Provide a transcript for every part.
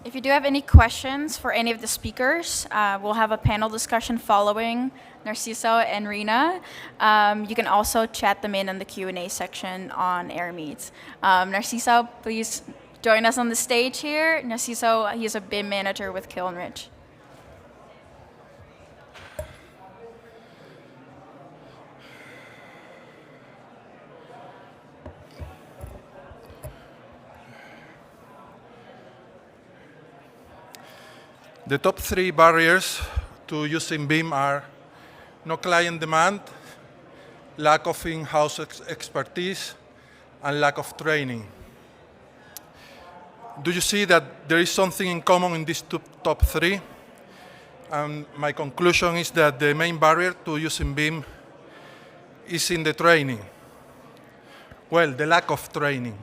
If you do have any questions for any of the speakers, we'll have a panel discussion following Narciso and Rina. You can also chat them in the Q&A section on AirMeet. Narciso, please join us on the stage here. Narciso, he's a BIM manager with Kilnridge. The top 3 barriers to using BIM are no client demand, lack of in-house expertise, and lack of training. Do you see that there is something in common in these top 3? And my conclusion is that the main barrier to using BIM is in the training. Well, the lack of training.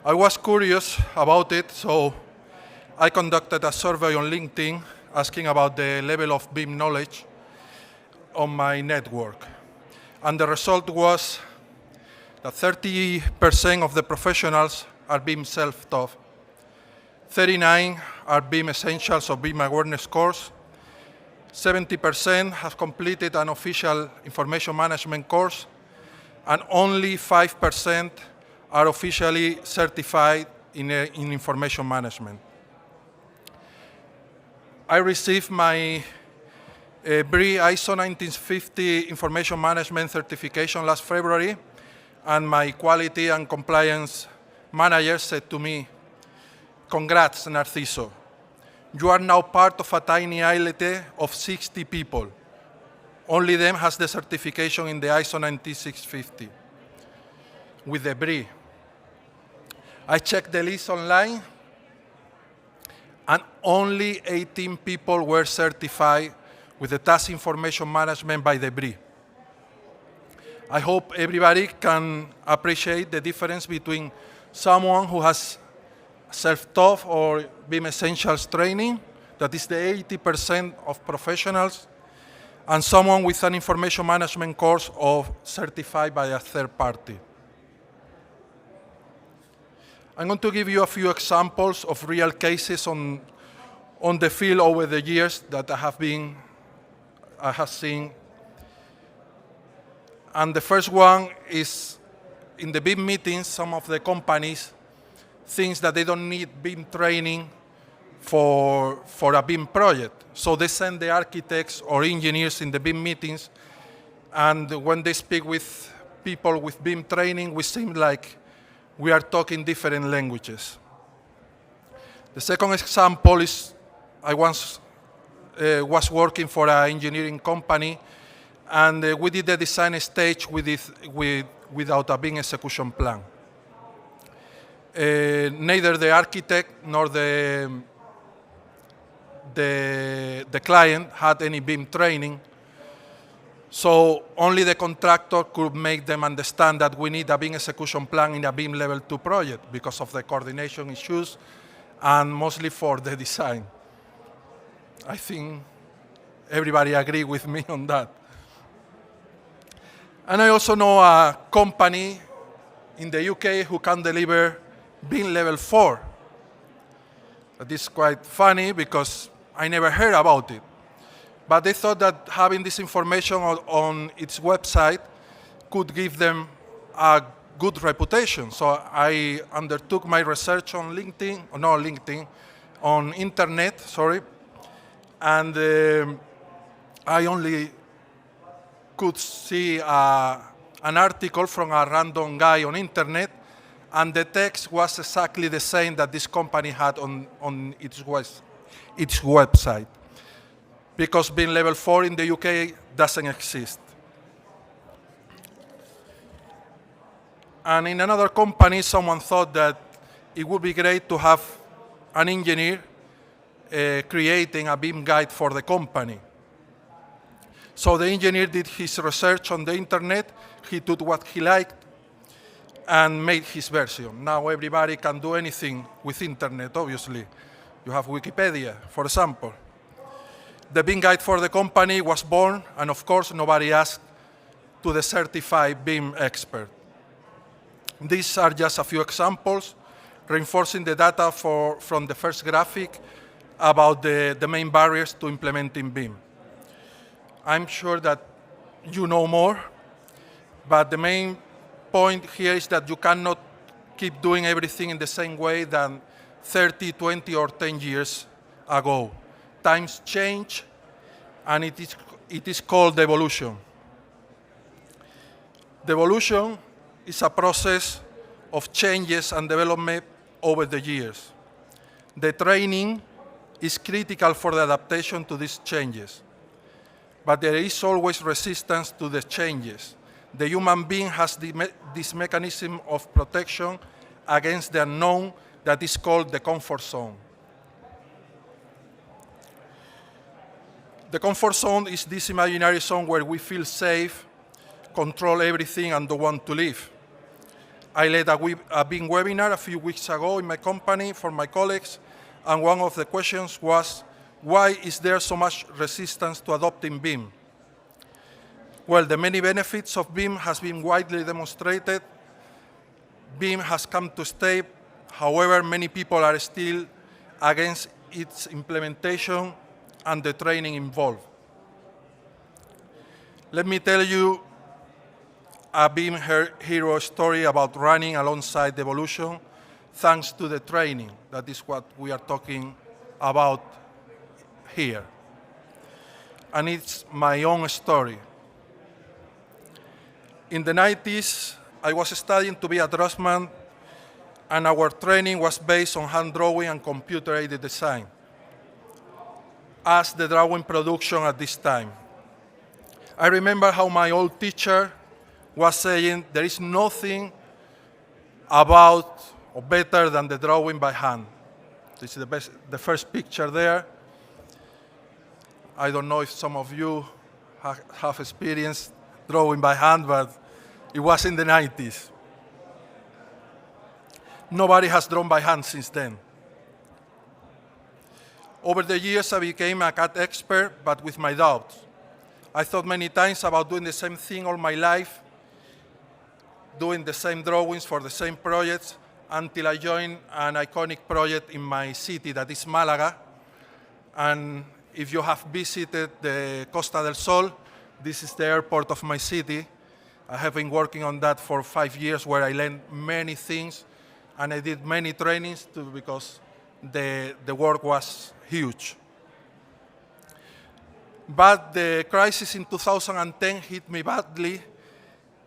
I was curious about it, so I conducted a survey on LinkedIn asking about the level of BIM knowledge on my network. And the result was that 30% of the professionals are BIM self-taught, 39% are BIM essentials or BIM awareness course, 70% have completed an official information management course, and only 5% are officially certified in information management. I received my BRI ISO 1950 information management certification last February, and my quality and compliance manager said to me, "Congrats, Narciso. You are now part of a tiny islet of 60 people. Only them has the certification in the ISO 19650 with the BRI." I checked the list online, and only 18 people were certified with the task information management by the BRI. I hope everybody can appreciate the difference between someone who has self-taught or BIM essentials training, that is the 80% of professionals, and someone with an information management course or certified by a third party. I'm going to give you a few examples of real cases on the field over the years that I have seen. And the first one is in the BIM meetings, some of the companies think that they don't need BIM training for a BIM project. So they send the architects or engineers in the BIM meetings, and when they speak with people with BIM training, we seem like we are talking different languages. The second example is I once was working for an engineering company, and we did the design stage without a BIM execution plan. Neither the architect nor the client had any BIM training, so only the contractor could make them understand that we need a BIM execution plan in a BIM level 2 project because of the coordination issues and mostly for the design. I think everybody agree with me on that. And I also know a company in the UK who can deliver BIM level 4. That is quite funny because I never heard about it. But they thought that having this information on its website could give them a good reputation. So I undertook my research on on internet, and I only could see an article from a random guy on internet, and the text was exactly the same that this company had on its website. Because BIM level 4 in the UK doesn't exist. And in another company, someone thought that it would be great to have an engineer creating a BIM guide for the company. So the engineer did his research on the internet, he took what he liked, and made his version. Now everybody can do anything with internet, obviously. You have Wikipedia, for example. The BIM guide for the company was born, and of course, nobody asked to the certified BIM expert. These are just a few examples. reinforcing the data from the first graphic about the main barriers to implementing BIM. I'm sure that you know more, but the main point here is that you cannot keep doing everything in the same way than 30, 20, or 10 years ago. Times change, and it is called evolution. The evolution is a process of changes and development over the years. The training is critical for the adaptation to these changes, but there is always resistance to the changes. The human being has this mechanism of protection against the unknown that is called the comfort zone. The comfort zone is this imaginary zone where we feel safe, control everything, and don't want to leave. I led a BIM webinar a few weeks ago in my company for my colleagues, and one of the questions was, why is there so much resistance to adopting BIM? Well, the many benefits of BIM has been widely demonstrated. BIM has come to stay. However, many people are still against its implementation and the training involved. Let me tell you a BIM hero story about running alongside the evolution thanks to the training. That is what we are talking about here. And it's my own story. In the 90s, I was studying to be a draftsman, and our training was based on hand drawing and computer-aided design as the drawing production at this time. I remember how my old teacher was saying there is nothing about or better than the drawing by hand. This is the first picture there. I don't know if some of you have experienced drawing by hand, but it was in the 90s. Nobody has drawn by hand since then. Over the years, I became a CAD expert, but with my doubts. I thought many times about doing the same thing all my life, doing the same drawings for the same projects, until I joined an iconic project in my city, that is Malaga. And if you have visited the Costa del Sol, this is the airport of my city. I have been working on that for 5 years, where I learned many things, and I did many trainings too, because the work was huge. But the crisis in 2010 hit me badly,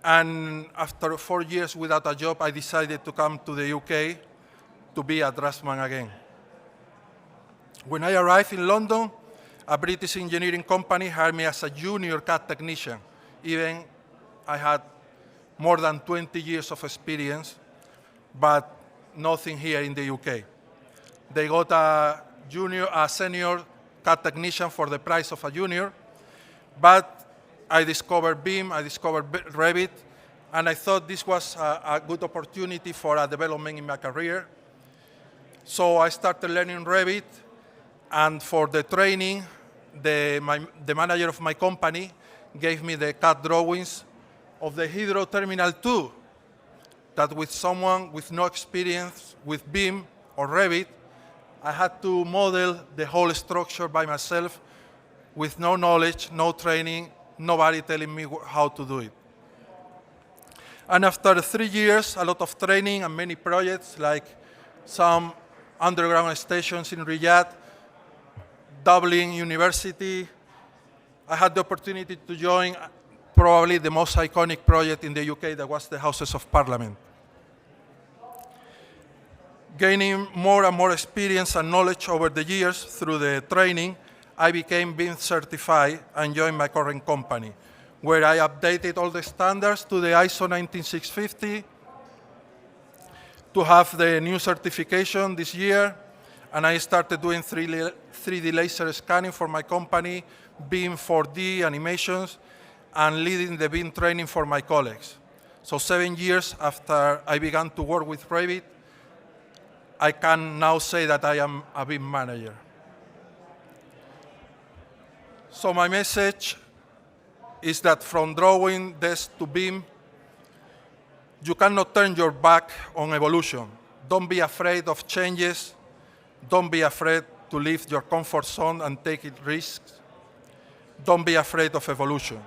and after 4 years without a job, I decided to come to the UK to be a draftsman again. When I arrived in London, a British engineering company hired me as a junior CAD technician. Even I had more than 20 years of experience, but nothing here in the UK. They got a senior CAD technician for the price of a junior, but I discovered BIM, I discovered Revit, and I thought this was a good opportunity for a development in my career. So I started learning Revit, and for the training, the manager of my company gave me the CAD drawings of the Hydro Terminal 2, that with someone with no experience with BIM or Revit, I had to model the whole structure by myself with no knowledge, no training, nobody telling me how to do it. And after 3 years, a lot of training and many projects, like some underground stations in Riyadh, Dublin University, I had the opportunity to join probably the most iconic project in the UK, that was the Houses of Parliament. Gaining more and more experience and knowledge over the years through the training, I became BIM certified and joined my current company, where I updated all the standards to the ISO 19650 to have the new certification this year, and I started doing 3D laser scanning for my company, BIM 4D animations, and leading the BIM training for my colleagues. So 7 years after I began to work with Revit, I can now say that I am a BIM manager. So my message is that from drawing desk to BIM, you cannot turn your back on evolution. Don't be afraid of changes. Don't be afraid to leave your comfort zone and take risks. Don't be afraid of evolution.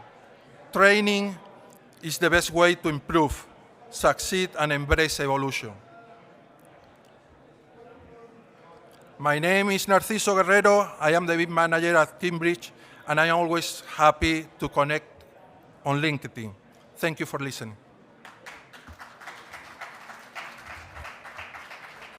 Training is the best way to improve, succeed, and embrace evolution. My name is Narciso Guerrero. I am the BIM manager at Cambridge, and I am always happy to connect on LinkedIn. Thank you for listening.